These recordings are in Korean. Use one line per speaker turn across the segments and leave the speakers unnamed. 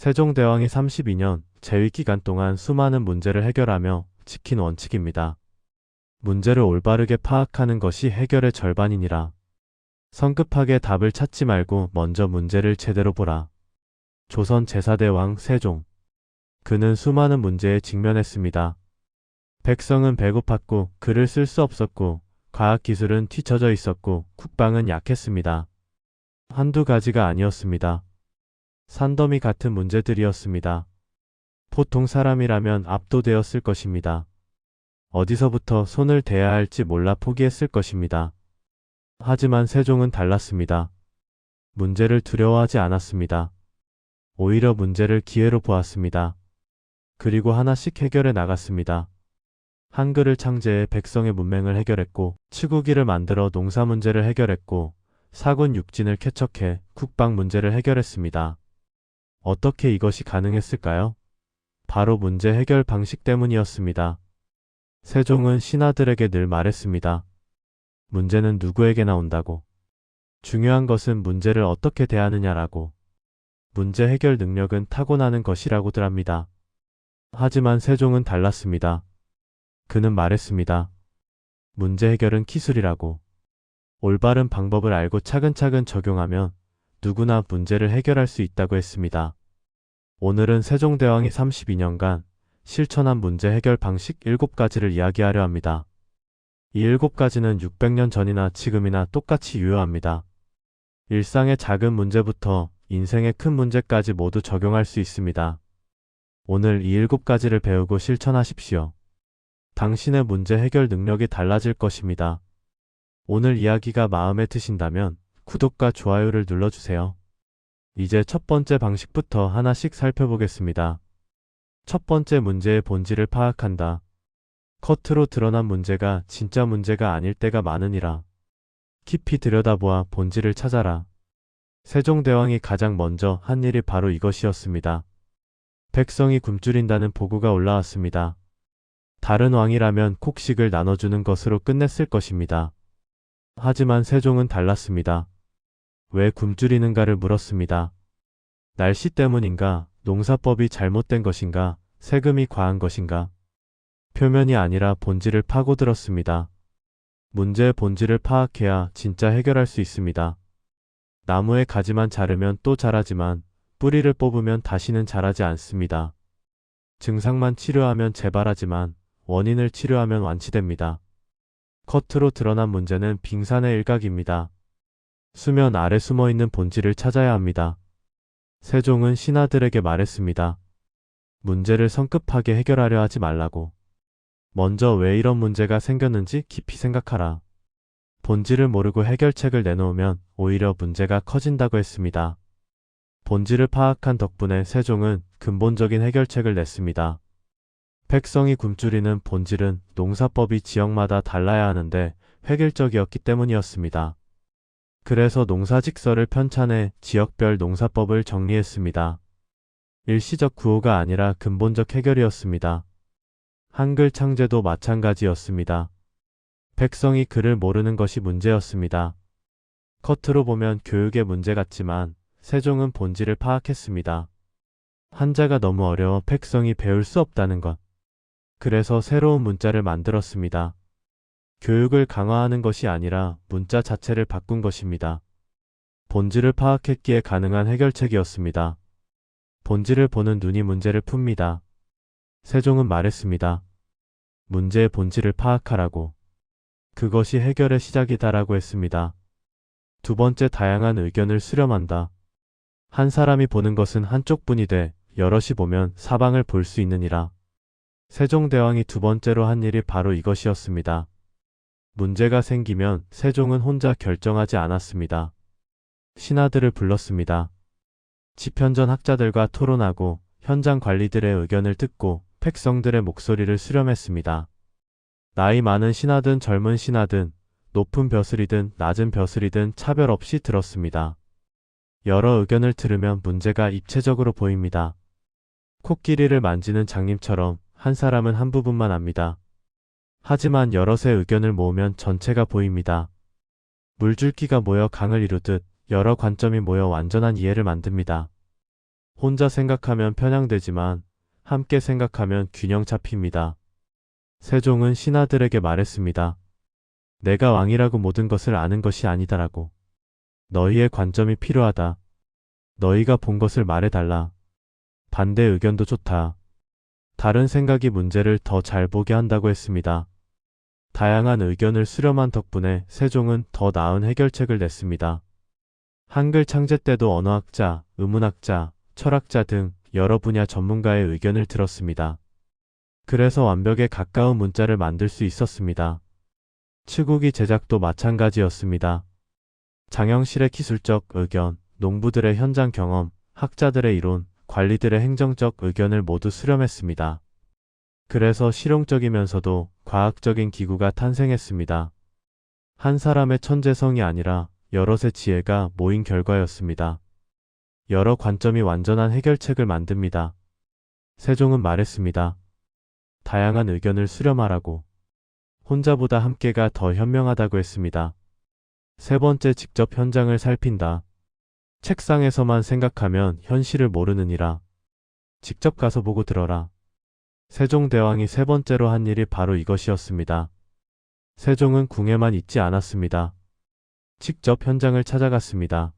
세종대왕이 32년 재위 기간 동안 수많은 문제를 해결하며 지킨 원칙입니다. 문제를 올바르게 파악하는 것이 해결의 절반이니라. 성급하게 답을 찾지 말고 먼저 문제를 제대로 보라. 조선 제4대 왕 세종. 그는 수많은 문제에 직면했습니다. 백성은 배고팠고 글을 쓸 수 없었고 과학기술은 뒤처져 있었고 국방은 약했습니다. 한두 가지가 아니었습니다. 산더미 같은 문제들이었습니다. 보통 사람이라면 압도되었을 것입니다. 어디서부터 손을 대야 할지 몰라 포기했을 것입니다. 하지만 세종은 달랐습니다. 문제를 두려워하지 않았습니다. 오히려 문제를 기회로 보았습니다. 그리고 하나씩 해결해 나갔습니다. 한글을 창제해 백성의 문맹을 해결했고, 치국기를 만들어 농사 문제를 해결했고, 사군 육진을 개척해 국방 문제를 해결했습니다. 어떻게 이것이 가능했을까요? 바로 문제 해결 방식 때문이었습니다. 세종은 신하들에게 늘 말했습니다. 문제는 누구에게나 온다고. 중요한 것은 문제를 어떻게 대하느냐라고. 문제 해결 능력은 타고나는 것이라고들 합니다. 하지만 세종은 달랐습니다. 그는 말했습니다. 문제 해결은 기술이라고. 올바른 방법을 알고 차근차근 적용하면 누구나 문제를 해결할 수 있다고 했습니다. 오늘은 세종대왕이 32년간 실천한 문제 해결 방식 7가지를 이야기하려 합니다. 이 7가지는 600년 전이나 지금이나 똑같이 유효합니다. 일상의 작은 문제부터 인생의 큰 문제까지 모두 적용할 수 있습니다. 오늘 이 7가지를 배우고 실천하십시오. 당신의 문제 해결 능력이 달라질 것입니다. 오늘 이야기가 마음에 드신다면 구독과 좋아요를 눌러주세요. 이제 첫 번째 방식부터 하나씩 살펴보겠습니다. 첫 번째 문제의 본질을 파악한다. 겉으로 드러난 문제가 진짜 문제가 아닐 때가 많으니라. 깊이 들여다보아 본질을 찾아라. 세종대왕이 가장 먼저 한 일이 바로 이것이었습니다. 백성이 굶주린다는 보고가 올라왔습니다. 다른 왕이라면 곡식을 나눠주는 것으로 끝냈을 것입니다. 하지만 세종은 달랐습니다. 왜 굶주리는가를 물었습니다. 날씨 때문인가, 농사법이 잘못된 것인가, 세금이 과한 것인가. 표면이 아니라 본질을 파고들었습니다. 문제의 본질을 파악해야 진짜 해결할 수 있습니다. 나무의 가지만 자르면 또 자라지만 뿌리를 뽑으면 다시는 자라지 않습니다. 증상만 치료하면 재발하지만 원인을 치료하면 완치됩니다. 겉으로 드러난 문제는 빙산의 일각입니다. 수면 아래 숨어있는 본질을 찾아야 합니다. 세종은 신하들에게 말했습니다. 문제를 성급하게 해결하려 하지 말라고. 먼저 왜 이런 문제가 생겼는지 깊이 생각하라. 본질을 모르고 해결책을 내놓으면 오히려 문제가 커진다고 했습니다. 본질을 파악한 덕분에 세종은 근본적인 해결책을 냈습니다. 백성이 굶주리는 본질은 농사법이 지역마다 달라야 하는데 획일적이었기 때문이었습니다. 그래서 농사직서를 편찬해 지역별 농사법을 정리했습니다. 일시적 구호가 아니라 근본적 해결이었습니다. 한글 창제도 마찬가지였습니다. 백성이 글을 모르는 것이 문제였습니다. 겉으로 보면 교육의 문제 같지만 세종은 본질을 파악했습니다. 한자가 너무 어려워 백성이 배울 수 없다는 것. 그래서 새로운 문자를 만들었습니다. 교육을 강화하는 것이 아니라 문자 자체를 바꾼 것입니다. 본질을 파악했기에 가능한 해결책이었습니다. 본질을 보는 눈이 문제를 풉니다. 세종은 말했습니다. 문제의 본질을 파악하라고. 그것이 해결의 시작이다라고 했습니다. 두 번째, 다양한 의견을 수렴한다. 한 사람이 보는 것은 한쪽뿐이 돼 여럿이 보면 사방을 볼 수 있느니라. 세종대왕이 두 번째로 한 일이 바로 이것이었습니다. 문제가 생기면 세종은 혼자 결정하지 않았습니다. 신하들을 불렀습니다. 집현전 학자들과 토론하고 현장 관리들의 의견을 듣고 백성들의 목소리를 수렴했습니다. 나이 많은 신하든 젊은 신하든 높은 벼슬이든 낮은 벼슬이든 차별 없이 들었습니다. 여러 의견을 들으면 문제가 입체적으로 보입니다. 코끼리를 만지는 장님처럼 한 사람은 한 부분만 압니다. 하지만 여럿의 의견을 모으면 전체가 보입니다. 물줄기가 모여 강을 이루듯 여러 관점이 모여 완전한 이해를 만듭니다. 혼자 생각하면 편향되지만 함께 생각하면 균형 잡힙니다. 세종은 신하들에게 말했습니다. 내가 왕이라고 모든 것을 아는 것이 아니다라고. 너희의 관점이 필요하다. 너희가 본 것을 말해달라. 반대 의견도 좋다. 다른 생각이 문제를 더 잘 보게 한다고 했습니다. 다양한 의견을 수렴한 덕분에 세종은 더 나은 해결책을 냈습니다. 한글 창제 때도 언어학자, 의문학자, 철학자 등 여러 분야 전문가의 의견을 들었습니다. 그래서 완벽에 가까운 문자를 만들 수 있었습니다. 치국이 제작도 마찬가지였습니다. 장영실의 기술적 의견, 농부들의 현장 경험, 학자들의 이론, 관리들의 행정적 의견을 모두 수렴했습니다. 그래서 실용적이면서도 과학적인 기구가 탄생했습니다. 한 사람의 천재성이 아니라 여럿의 지혜가 모인 결과였습니다. 여러 관점이 완전한 해결책을 만듭니다. 세종은 말했습니다. 다양한 의견을 수렴하라고. 혼자보다 함께가 더 현명하다고 했습니다. 세 번째, 직접 현장을 살핀다. 책상에서만 생각하면 현실을 모르느니라. 직접 가서 보고 들어라. 세종대왕이 세 번째로 한 일이 바로 이것이었습니다. 세종은 궁에만 있지 않았습니다. 직접 현장을 찾아갔습니다.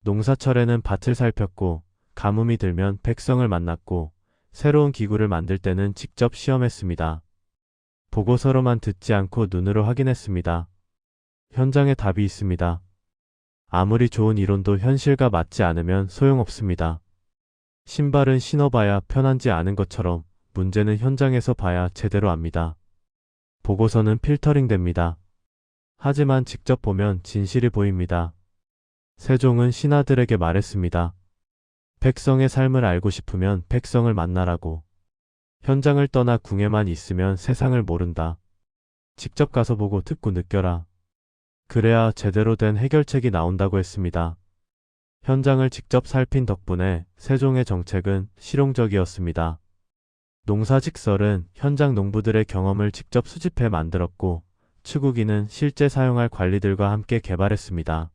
농사철에는 밭을 살폈고, 가뭄이 들면 백성을 만났고, 새로운 기구를 만들 때는 직접 시험했습니다. 보고서로만 듣지 않고 눈으로 확인했습니다. 현장에 답이 있습니다. 아무리 좋은 이론도 현실과 맞지 않으면 소용없습니다. 신발은 신어봐야 편한지 아는 것처럼 문제는 현장에서 봐야 제대로 압니다. 보고서는 필터링 됩니다. 하지만 직접 보면 진실이 보입니다. 세종은 신하들에게 말했습니다. 백성의 삶을 알고 싶으면 백성을 만나라고. 현장을 떠나 궁에만 있으면 세상을 모른다. 직접 가서 보고 듣고 느껴라. 그래야 제대로 된 해결책이 나온다고 했습니다. 현장을 직접 살핀 덕분에 세종의 정책은 실용적이었습니다. 농사직설은 현장 농부들의 경험을 직접 수집해 만들었고, 추구기는 실제 사용할 관리들과 함께 개발했습니다.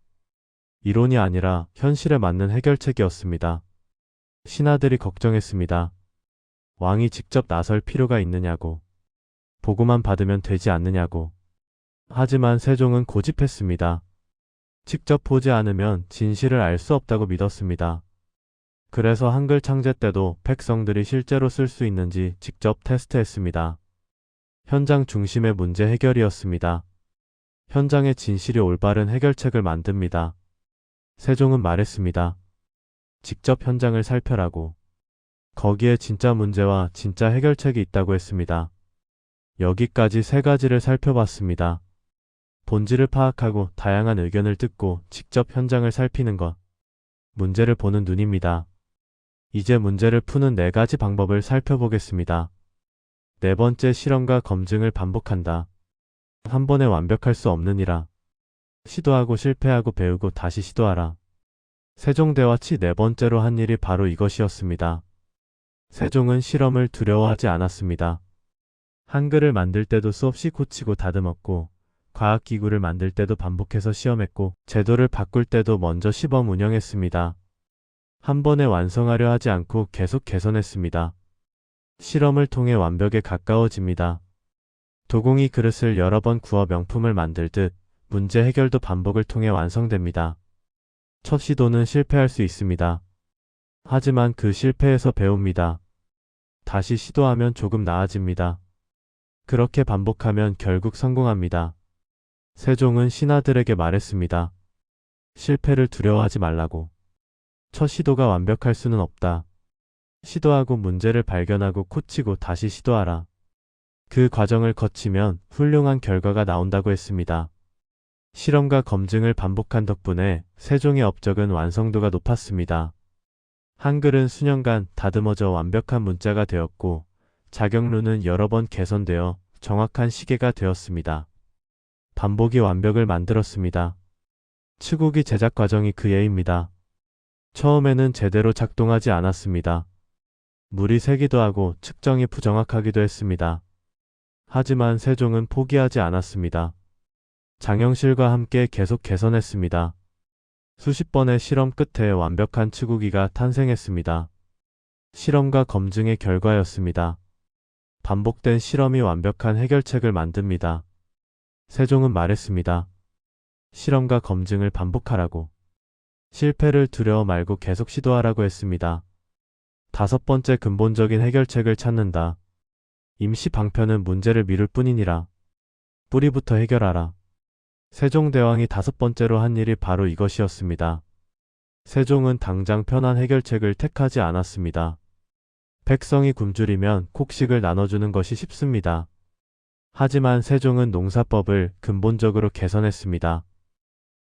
이론이 아니라 현실에 맞는 해결책이었습니다. 신하들이 걱정했습니다. 왕이 직접 나설 필요가 있느냐고. 보고만 받으면 되지 않느냐고. 하지만 세종은 고집했습니다. 직접 보지 않으면 진실을 알 수 없다고 믿었습니다. 그래서 한글 창제 때도 백성들이 실제로 쓸 수 있는지 직접 테스트했습니다. 현장 중심의 문제 해결이었습니다. 현장의 진실이 올바른 해결책을 만듭니다. 세종은 말했습니다. 직접 현장을 살펴라고. 거기에 진짜 문제와 진짜 해결책이 있다고 했습니다. 여기까지 세 가지를 살펴봤습니다. 본질을 파악하고 다양한 의견을 듣고 직접 현장을 살피는 것. 문제를 보는 눈입니다. 이제 문제를 푸는 네 가지 방법을 살펴보겠습니다. 네 번째, 실험과 검증을 반복한다. 한 번에 완벽할 수 없느니라. 시도하고 실패하고 배우고 다시 시도하라. 세종대왕이 네 번째로 한 일이 바로 이것이었습니다. 세종은 실험을 두려워하지 않았습니다. 한글을 만들 때도 수없이 고치고 다듬었고, 과학기구를 만들 때도 반복해서 시험했고, 제도를 바꿀 때도 먼저 시범 운영했습니다. 한 번에 완성하려 하지 않고 계속 개선했습니다. 실험을 통해 완벽에 가까워집니다. 도공이 그릇을 여러 번 구워 명품을 만들듯 문제 해결도 반복을 통해 완성됩니다. 첫 시도는 실패할 수 있습니다. 하지만 그 실패에서 배웁니다. 다시 시도하면 조금 나아집니다. 그렇게 반복하면 결국 성공합니다. 세종은 신하들에게 말했습니다. 실패를 두려워하지 말라고. 첫 시도가 완벽할 수는 없다. 시도하고 문제를 발견하고 고치고 다시 시도하라. 그 과정을 거치면 훌륭한 결과가 나온다고 했습니다. 실험과 검증을 반복한 덕분에 세종의 업적은 완성도가 높았습니다. 한글은 수년간 다듬어져 완벽한 문자가 되었고, 자격루는 여러 번 개선되어 정확한 시계가 되었습니다. 반복이 완벽을 만들었습니다. 치국이 제작 과정이 그 예입니다. 처음에는 제대로 작동하지 않았습니다. 물이 새기도 하고 측정이 부정확하기도 했습니다. 하지만 세종은 포기하지 않았습니다. 장영실과 함께 계속 개선했습니다. 수십 번의 실험 끝에 완벽한 치구기가 탄생했습니다. 실험과 검증의 결과였습니다. 반복된 실험이 완벽한 해결책을 만듭니다. 세종은 말했습니다. 실험과 검증을 반복하라고. 실패를 두려워 말고 계속 시도하라고 했습니다. 다섯 번째, 근본적인 해결책을 찾는다. 임시 방편은 문제를 미룰 뿐이니라. 뿌리부터 해결하라. 세종대왕이 다섯 번째로 한 일이 바로 이것이었습니다. 세종은 당장 편한 해결책을 택하지 않았습니다. 백성이 굶주리면 곡식을 나눠주는 것이 쉽습니다. 하지만 세종은 농사법을 근본적으로 개선했습니다.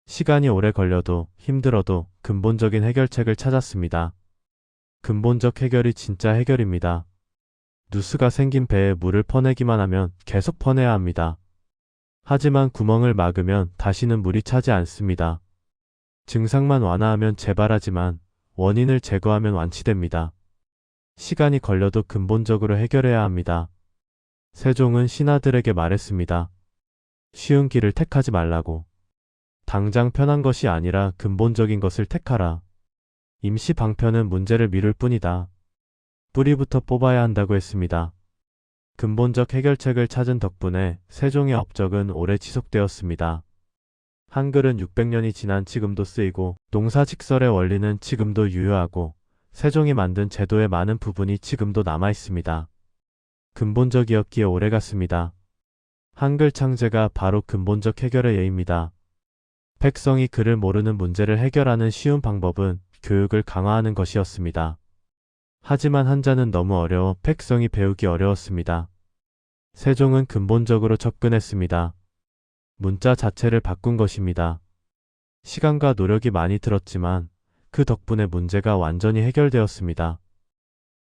시간이 오래 걸려도 힘들어도 근본적인 해결책을 찾았습니다. 근본적 해결이 진짜 해결입니다. 누수가 생긴 배에 물을 퍼내기만 하면 계속 퍼내야 합니다. 하지만 구멍을 막으면 다시는 물이 차지 않습니다. 증상만 완화하면 재발하지만 원인을 제거하면 완치됩니다. 시간이 걸려도 근본적으로 해결해야 합니다. 세종은 신하들에게 말했습니다. 쉬운 길을 택하지 말라고. 당장 편한 것이 아니라 근본적인 것을 택하라. 임시 방편은 문제를 미룰 뿐이다. 뿌리부터 뽑아야 한다고 했습니다. 근본적 해결책을 찾은 덕분에 세종의 업적은 오래 지속되었습니다. 한글은 600년이 지난 지금도 쓰이고 농사직설의 원리는 지금도 유효하고 세종이 만든 제도의 많은 부분이 지금도 남아 있습니다. 근본적이었기에 오래갔습니다. 한글 창제가 바로 근본적 해결의 예입니다. 백성이 글을 모르는 문제를 해결하는 쉬운 방법은 교육을 강화하는 것이었습니다. 하지만 한자는 너무 어려워 백성이 배우기 어려웠습니다. 세종은 근본적으로 접근했습니다. 문자 자체를 바꾼 것입니다. 시간과 노력이 많이 들었지만 그 덕분에 문제가 완전히 해결되었습니다.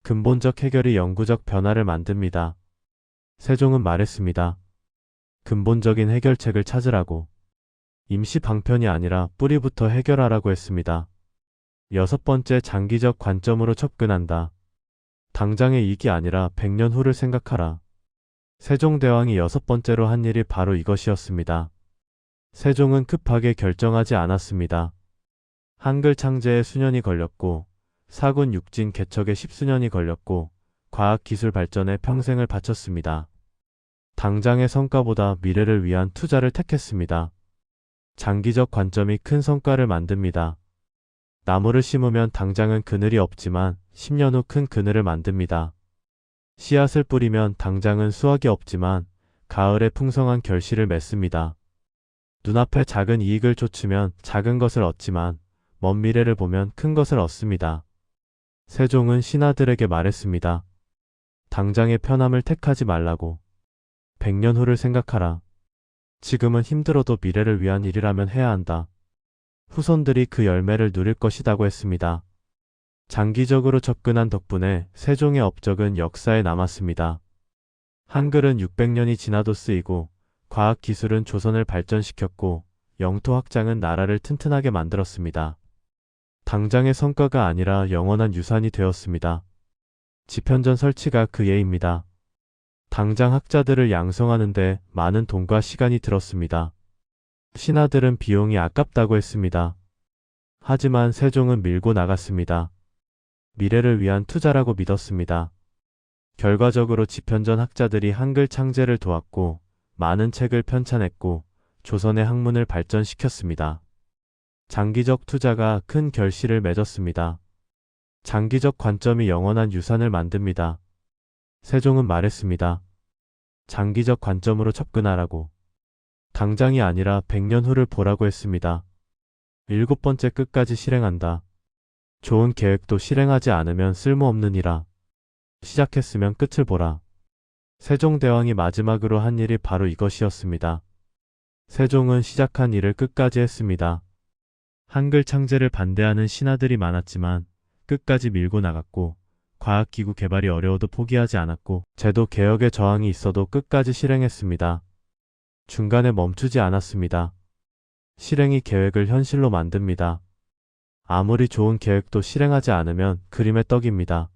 근본적 해결이 영구적 변화를 만듭니다. 세종은 말했습니다. 근본적인 해결책을 찾으라고. 임시 방편이 아니라 뿌리부터 해결하라고 했습니다. 여섯 번째, 장기적 관점으로 접근한다. 당장의 이익이 아니라 100년 후를 생각하라. 세종대왕이 여섯 번째로 한 일이 바로 이것이었습니다. 세종은 급하게 결정하지 않았습니다. 한글 창제에 수년이 걸렸고 사군 육진 개척에 10수년이 걸렸고 과학기술 발전에 평생을 바쳤습니다. 당장의 성과보다 미래를 위한 투자를 택했습니다. 장기적 관점이 큰 성과를 만듭니다. 나무를 심으면 당장은 그늘이 없지만 10년 후 큰 그늘을 만듭니다. 씨앗을 뿌리면 당장은 수확이 없지만 가을에 풍성한 결실을 맺습니다. 눈앞에 작은 이익을 쫓으면 작은 것을 얻지만 먼 미래를 보면 큰 것을 얻습니다. 세종은 신하들에게 말했습니다. 당장의 편함을 택하지 말라고. 100년 후를 생각하라. 지금은 힘들어도 미래를 위한 일이라면 해야 한다. 후손들이 그 열매를 누릴 것이라고 했습니다. 장기적으로 접근한 덕분에 세종의 업적은 역사에 남았습니다. 한글은 600년이 지나도 쓰이고 과학기술은 조선을 발전시켰고 영토 확장은 나라를 튼튼하게 만들었습니다. 당장의 성과가 아니라 영원한 유산이 되었습니다. 집현전 설치가 그 예입니다. 당장 학자들을 양성하는데 많은 돈과 시간이 들었습니다. 신하들은 비용이 아깝다고 했습니다. 하지만 세종은 밀고 나갔습니다. 미래를 위한 투자라고 믿었습니다. 결과적으로 집현전 학자들이 한글 창제를 도왔고 많은 책을 편찬했고 조선의 학문을 발전시켰습니다. 장기적 투자가 큰 결실을 맺었습니다. 장기적 관점이 영원한 유산을 만듭니다. 세종은 말했습니다. 장기적 관점으로 접근하라고. 당장이 아니라 100년 후를 보라고 했습니다. 일곱 번째, 끝까지 실행한다. 좋은 계획도 실행하지 않으면 쓸모없느니라. 시작했으면 끝을 보라. 세종대왕이 마지막으로 한 일이 바로 이것이었습니다. 세종은 시작한 일을 끝까지 했습니다. 한글 창제를 반대하는 신하들이 많았지만 끝까지 밀고 나갔고 과학기구 개발이 어려워도 포기하지 않았고 제도 개혁의 저항이 있어도 끝까지 실행했습니다. 중간에 멈추지 않았습니다. 실행이 계획을 현실로 만듭니다. 아무리 좋은 계획도 실행하지 않으면 그림의 떡입니다.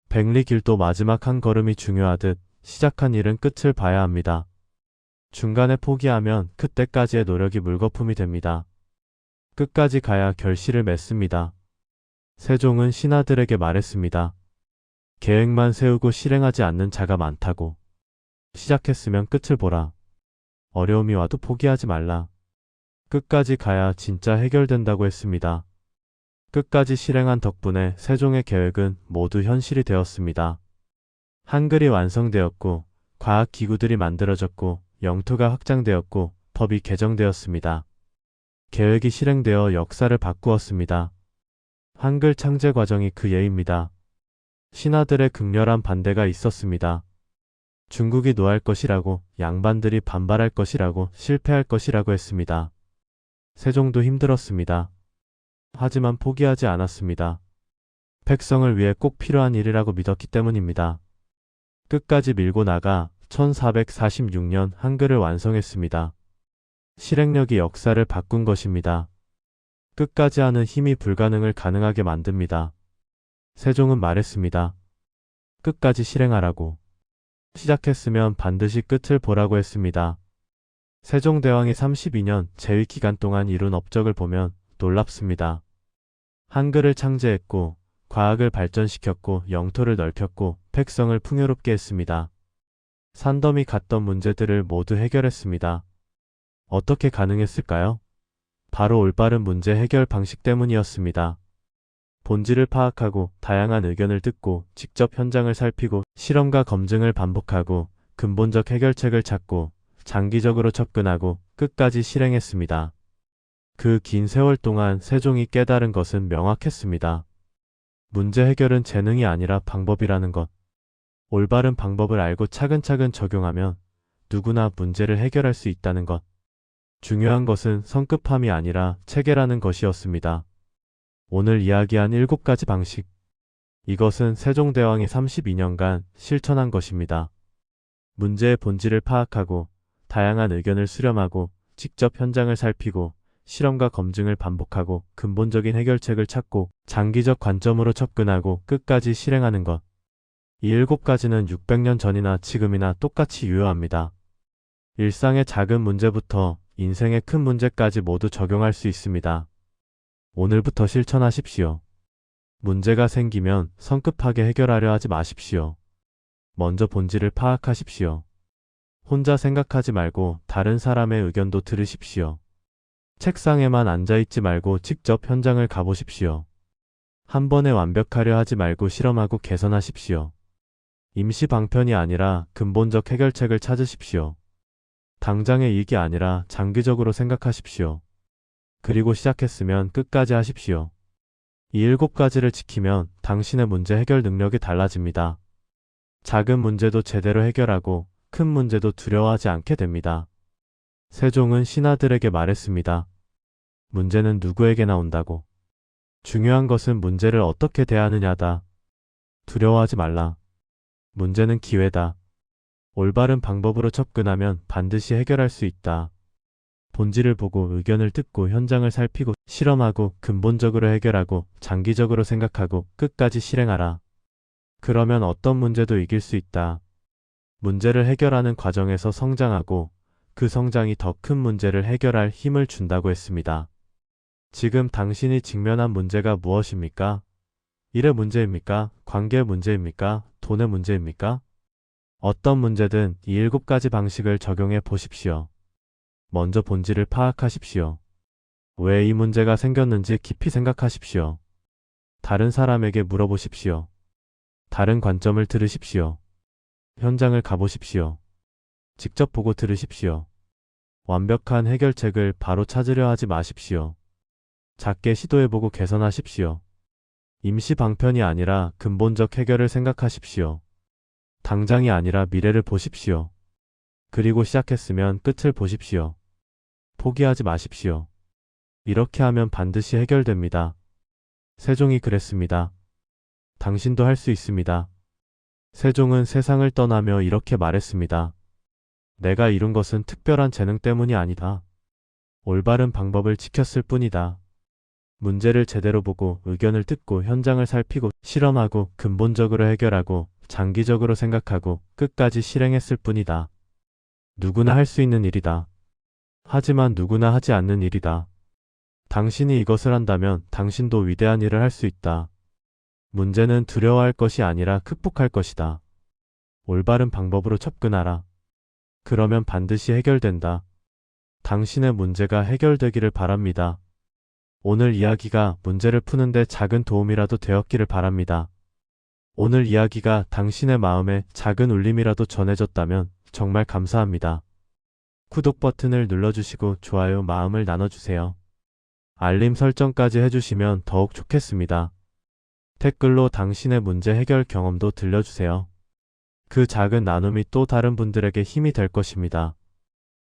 백리길도 마지막 한 걸음이 중요하듯 시작한 일은 끝을 봐야 합니다. 중간에 포기하면 그때까지의 노력이 물거품이 됩니다. 끝까지 가야 결실을 맺습니다. 세종은 신하들에게 말했습니다. 계획만 세우고 실행하지 않는 자가 많다고. 시작했으면 끝을 보라. 어려움이 와도 포기하지 말라. 끝까지 가야 진짜 해결된다고 했습니다. 끝까지 실행한 덕분에 세종의 계획은 모두 현실이 되었습니다. 한글이 완성되었고, 과학기구들이 만들어졌고, 영토가 확장되었고, 법이 개정되었습니다. 계획이 실행되어 역사를 바꾸었습니다. 한글 창제 과정이 그 예입니다. 신하들의 극렬한 반대가 있었습니다. 중국이 노할 것이라고, 양반들이 반발할 것이라고, 실패할 것이라고 했습니다. 세종도 힘들었습니다. 하지만 포기하지 않았습니다. 백성을 위해 꼭 필요한 일이라고 믿었기 때문입니다. 끝까지 밀고 나가 1446년 한글을 완성했습니다. 실행력이 역사를 바꾼 것입니다. 끝까지 하는 힘이 불가능을 가능하게 만듭니다. 세종은 말했습니다. 끝까지 실행하라고. 시작했으면 반드시 끝을 보라고 했습니다. 세종대왕이 32년 재위 기간 동안 이룬 업적을 보면 놀랍습니다. 한글을 창제했고, 과학을 발전시켰고, 영토를 넓혔고, 백성을 풍요롭게 했습니다. 산더미 같던 문제들을 모두 해결했습니다. 어떻게 가능했을까요? 바로 올바른 문제 해결 방식 때문이었습니다. 본질을 파악하고, 다양한 의견을 듣고, 직접 현장을 살피고, 실험과 검증을 반복하고, 근본적 해결책을 찾고, 장기적으로 접근하고, 끝까지 실행했습니다. 그 긴 세월 동안 세종이 깨달은 것은 명확했습니다. 문제 해결은 재능이 아니라 방법이라는 것. 올바른 방법을 알고 차근차근 적용하면 누구나 문제를 해결할 수 있다는 것. 중요한 것은 성급함이 아니라 체계라는 것이었습니다. 오늘 이야기한 7가지 방식. 이것은 세종대왕이 32년간 실천한 것입니다. 문제의 본질을 파악하고, 다양한 의견을 수렴하고, 직접 현장을 살피고, 실험과 검증을 반복하고, 근본적인 해결책을 찾고, 장기적 관점으로 접근하고, 끝까지 실행하는 것. 이 7가지는 600년 전이나 지금이나 똑같이 유효합니다. 일상의 작은 문제부터 인생의 큰 문제까지 모두 적용할 수 있습니다. 오늘부터 실천하십시오. 문제가 생기면 성급하게 해결하려 하지 마십시오. 먼저 본질을 파악하십시오. 혼자 생각하지 말고 다른 사람의 의견도 들으십시오. 책상에만 앉아있지 말고 직접 현장을 가보십시오. 한 번에 완벽하려 하지 말고 실험하고 개선하십시오. 임시 방편이 아니라 근본적 해결책을 찾으십시오. 당장의 이익이 아니라 장기적으로 생각하십시오. 그리고 시작했으면 끝까지 하십시오. 이 7가지를 지키면 당신의 문제 해결 능력이 달라집니다. 작은 문제도 제대로 해결하고 큰 문제도 두려워하지 않게 됩니다. 세종은 신하들에게 말했습니다. 문제는 누구에게나 온다고. 중요한 것은 문제를 어떻게 대하느냐다. 두려워하지 말라. 문제는 기회다. 올바른 방법으로 접근하면 반드시 해결할 수 있다. 본질을 보고 의견을 듣고 현장을 살피고 실험하고 근본적으로 해결하고 장기적으로 생각하고 끝까지 실행하라. 그러면 어떤 문제도 이길 수 있다. 문제를 해결하는 과정에서 성장하고 그 성장이 더 큰 문제를 해결할 힘을 준다고 했습니다. 지금 당신이 직면한 문제가 무엇입니까? 일의 문제입니까? 관계의 문제입니까? 돈의 문제입니까? 어떤 문제든 이 7가지 방식을 적용해 보십시오. 먼저 본질을 파악하십시오. 왜 이 문제가 생겼는지 깊이 생각하십시오. 다른 사람에게 물어보십시오. 다른 관점을 들으십시오. 현장을 가보십시오. 직접 보고 들으십시오. 완벽한 해결책을 바로 찾으려 하지 마십시오. 작게 시도해보고 개선하십시오. 임시 방편이 아니라 근본적 해결을 생각하십시오. 당장이 아니라 미래를 보십시오. 그리고 시작했으면 끝을 보십시오. 포기하지 마십시오. 이렇게 하면 반드시 해결됩니다. 세종이 그랬습니다. 당신도 할 수 있습니다. 세종은 세상을 떠나며 이렇게 말했습니다. 내가 이룬 것은 특별한 재능 때문이 아니다. 올바른 방법을 지켰을 뿐이다. 문제를 제대로 보고 의견을 듣고 현장을 살피고 실험하고 근본적으로 해결하고 장기적으로 생각하고 끝까지 실행했을 뿐이다. 누구나 할 수 있는 일이다. 하지만 누구나 하지 않는 일이다. 당신이 이것을 한다면 당신도 위대한 일을 할 수 있다. 문제는 두려워할 것이 아니라 극복할 것이다. 올바른 방법으로 접근하라. 그러면 반드시 해결된다. 당신의 문제가 해결되기를 바랍니다. 오늘 이야기가 문제를 푸는데 작은 도움이라도 되었기를 바랍니다. 오늘 이야기가 당신의 마음에 작은 울림이라도 전해졌다면 정말 감사합니다. 구독 버튼을 눌러주시고 좋아요 마음을 나눠주세요. 알림 설정까지 해주시면 더욱 좋겠습니다. 댓글로 당신의 문제 해결 경험도 들려주세요. 그 작은 나눔이 또 다른 분들에게 힘이 될 것입니다.